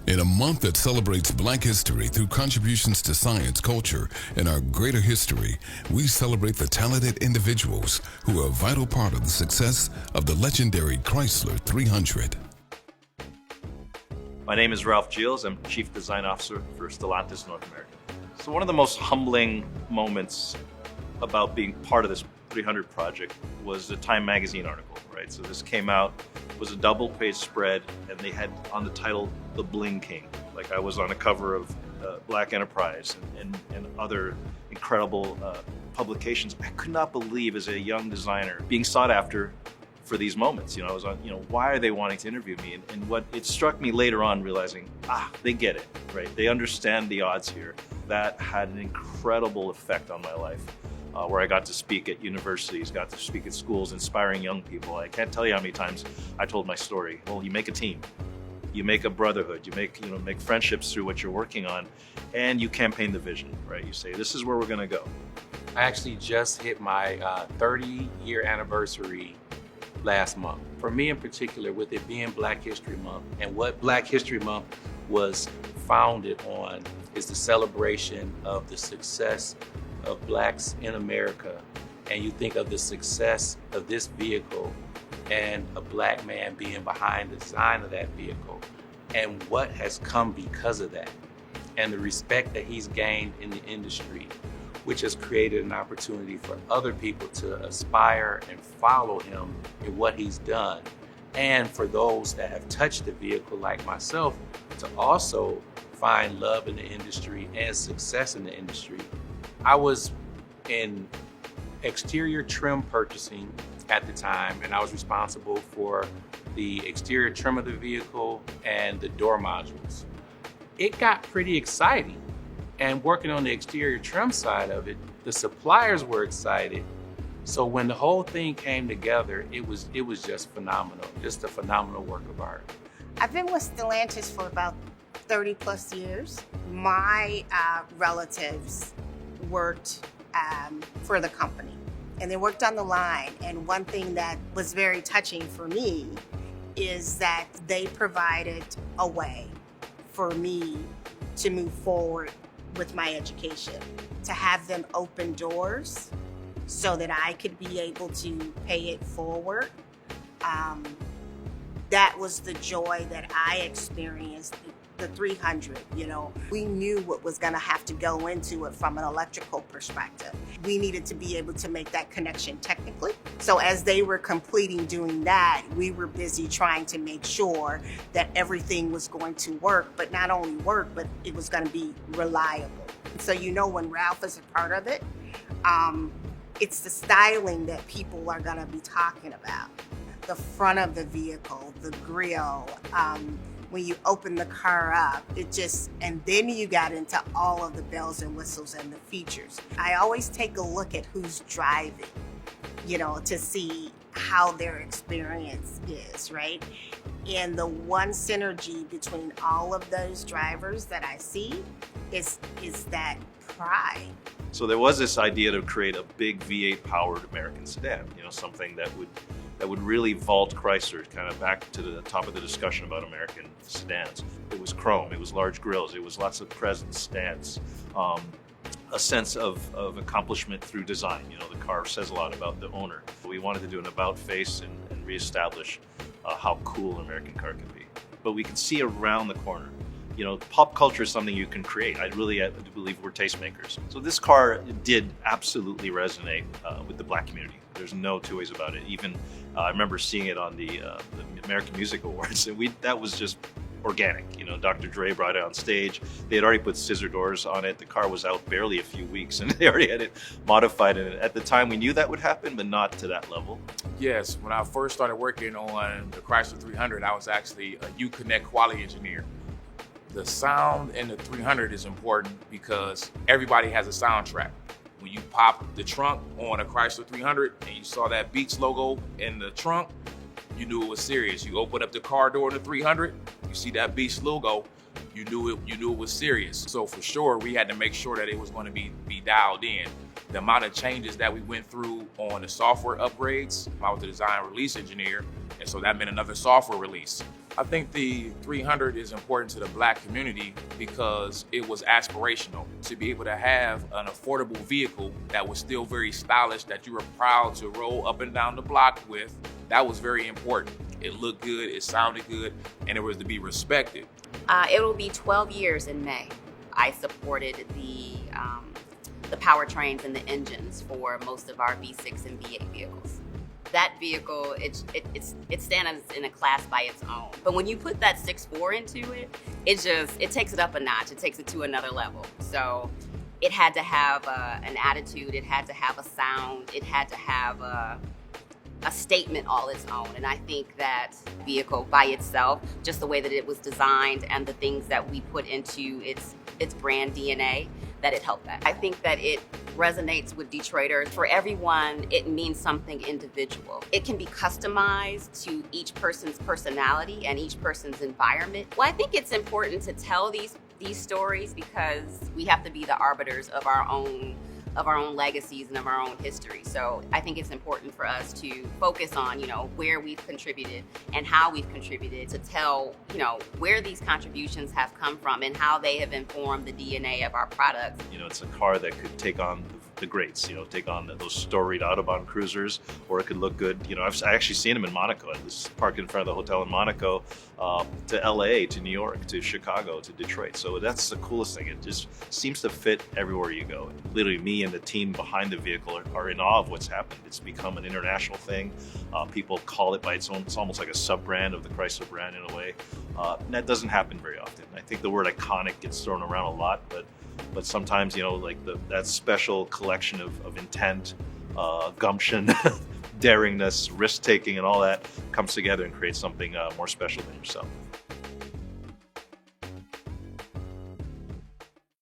In a month that celebrates Black history through contributions to science, culture, and our greater history, we celebrate the talented individuals who are a vital part of the success of the legendary Chrysler 300. My name is Ralph Giles. I'm Chief Design Officer for Stellantis North America. So one of the most humbling moments about being part of this 300 project was the Time magazine article, right? So this came out, was a double-page spread, and they had on the title, The Bling King. Like I was on a cover of Black Enterprise and other incredible publications. I could not believe as a young designer being sought after for these moments. I was on, why are they wanting to interview me? And what it struck me later on realizing, they get it, right? They understand the odds here. That had an incredible effect on my life. Where I got to speak at universities, got to speak at schools, inspiring young people. I can't tell you how many times I told my story. Well, you make a team, you make a brotherhood, you make friendships through what you're working on, and you campaign the vision, right? You say, this is where we're gonna go. I actually just hit my 30-year anniversary last month. For me in particular, with it being Black History Month, and what Black History Month was founded on is the celebration of the success of Blacks in America, and you think of the success of this vehicle and a Black man being behind the design of that vehicle and what has come because of that and the respect that he's gained in the industry, which has created an opportunity for other people to aspire and follow him in what he's done, and for those that have touched the vehicle like myself to also find love in the industry and success in the industry. I was in exterior trim purchasing at the time, and I was responsible for the exterior trim of the vehicle and the door modules. It got pretty exciting, and working on the exterior trim side of it, the suppliers were excited. So when the whole thing came together, it was just phenomenal, just a phenomenal work of art. I've been with Stellantis for about 30 plus years. My relatives worked for the company, and they worked on the line. And one thing that was very touching for me is that they provided a way for me to move forward with my education, to have them open doors so that I could be able to pay it forward. That was the joy that I experienced. The 300, we knew what was gonna have to go into it from an electrical perspective. We needed to be able to make that connection technically. So as they were completing doing that, we were busy trying to make sure that everything was going to work, but not only work, but it was gonna be reliable. So when Ralph is a part of it, it's the styling that people are gonna be talking about. The front of the vehicle, the grille, when you open the car up, and then you got into all of the bells and whistles and the features. I always take a look at who's driving, to see how their experience is, right? And the one synergy between all of those drivers that I see is that pride. So there was this idea to create a big V8 powered American sedan, something that would really vault Chrysler kind of back to the top of the discussion about American sedans. It was chrome, it was large grills, it was lots of presence, stance, a sense of accomplishment through design. The car says a lot about the owner. We wanted to do an about face and reestablish how cool an American car can be. But we could see around the corner. Pop culture is something you can create. I do believe we're tastemakers. So this car did absolutely resonate with the Black community. There's no two ways about it. Even I remember seeing it on the American Music Awards, and that was just organic. Dr. Dre brought it on stage. They had already put scissor doors on it. The car was out barely a few weeks, and they already had it modified. And at the time, we knew that would happen, but not to that level. Yes, when I first started working on the Chrysler 300, I was actually a U-Connect quality engineer. The sound in the 300 is important because everybody has a soundtrack. When you pop the trunk on a Chrysler 300 and you saw that Beats logo in the trunk, you knew it was serious. You open up the car door in the 300, you see that Beats logo, you knew it was serious. So for sure, we had to make sure that it was going to be dialed in. The amount of changes that we went through on the software upgrades, I was the design release engineer, and so that meant another software release. I think the 300 is important to the Black community because it was aspirational to be able to have an affordable vehicle that was still very stylish, that you were proud to roll up and down the block with. That was very important. It looked good, it sounded good, and it was to be respected. It will be 12 years in May. I supported the powertrains and the engines for most of our V6 and V8 vehicles. That vehicle, it stands in a class by its own. But when you put that 6.4 into it, it takes it up a notch. It takes it to another level. So it had to have an attitude. It had to have a sound. It had to have a statement all its own. And I think that vehicle by itself, just the way that it was designed and the things that we put into its brand DNA, that it helped that. I think that it resonates with Detroiters. For everyone, it means something individual. It can be customized to each person's personality and each person's environment. Well, I think it's important to tell these stories because we have to be the arbiters of our own legacies and of our own history. So I think it's important for us to focus on, where we've contributed and how we've contributed, to tell, where these contributions have come from and how they have informed the DNA of our products. It's a car that could take on the greats, take on those storied Autobahn cruisers, or it could look good. I've actually seen them in Monaco. I was parked in front of the hotel in Monaco, to LA, to New York, to Chicago, to Detroit. So that's the coolest thing. It just seems to fit everywhere you go. Literally, me and the team behind the vehicle are in awe of what's happened. It's become an international thing. People call it by its own. It's almost like a sub-brand of the Chrysler brand in a way. And that doesn't happen very often. I think the word iconic gets thrown around a lot, but sometimes, that special collection of intent, gumption, daringness, risk-taking, and all that comes together and creates something more special than yourself.